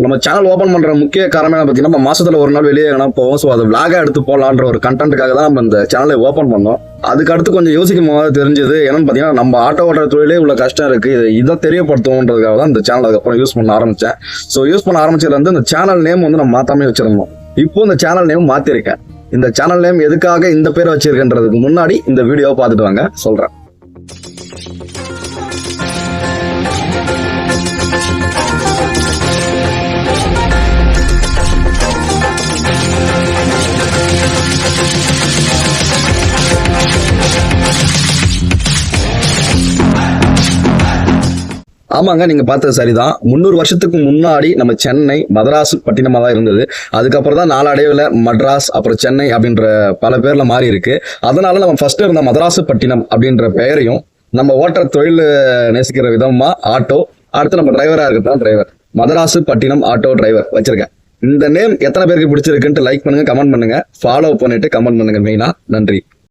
நம்ம channel open பண்ற முக்கிய காரணம் பார்த்தீங்கன்னா நம்ம மாசத்துல ஒரு நாள் வெளியே எங்கன்னா போவோம். ஸோ அதை விளாகா எடுத்து போடலான்ற ஒரு கண்டென்ட்டுக்காக தான் நம்ம இந்த சேனலை ஓப்பன் பண்ணோம். அதுக்கு அடுத்து கொஞ்சம் யோசிக்கும் போது தெரிஞ்சது என்னன்னு பார்த்தீங்கன்னா நம்ம ஆட்டோ ஓட்டுற தொழிலே இவ்வளோ கஷ்டம் இருக்கு, இதை தெரியப்படுத்துவோன்றதுக்காக தான் இந்த சேனல் அதுக்கப்புறம் யூஸ் பண்ண ஆரம்பிச்சேன். ஸோ யூஸ் பண்ண ஆரம்பிச்சதுல இருந்து இந்த சேனல் நேம் வந்து நம்ம மாத்தாமே வச்சிருந்தோம். இப்போ இந்த சேனல் நேம் மாத்திருக்கேன். இந்த சேனல் நேம் எதுக்காக இந்த பேரை வச்சிருக்கேன்றதுக்கு முன்னாடி இந்த வீடியோவை பார்த்துட்டு வாங்க சொல்றேன். ஆமாங்க, நீங்க பார்த்தது சரிதான். 300 வருஷத்துக்கு முன்னாடி நம்ம சென்னை மதராஸ் பட்டினமா தான் இருந்தது. அதுக்கப்புறம் தான் நாளடைவில் மட்ராஸ் அப்புறம் சென்னை அப்படின்ற பல பேர்ல மாறி இருக்கு. அதனால நம்ம ஃபர்ஸ்ட் இருந்த மதராசு பட்டினம் அப்படின்ற பெயரையும் நம்ம ஓட்டுற தொழில் நேசிக்கிற விதமா ஆட்டோ, அடுத்து நம்ம டிரைவரா இருக்கட்டும் டிரைவர், மதராசு பட்டினம் ஆட்டோ டிரைவர் வச்சிருக்கேன். இந்த நேம் எத்தனை பேருக்கு பிடிச்சிருக்குன்ட்டு லைக் பண்ணுங்க, கமெண்ட் பண்ணுங்க, ஃபாலோ பண்ணிட்டு கமெண்ட் பண்ணுங்க. மெயினா நன்றி.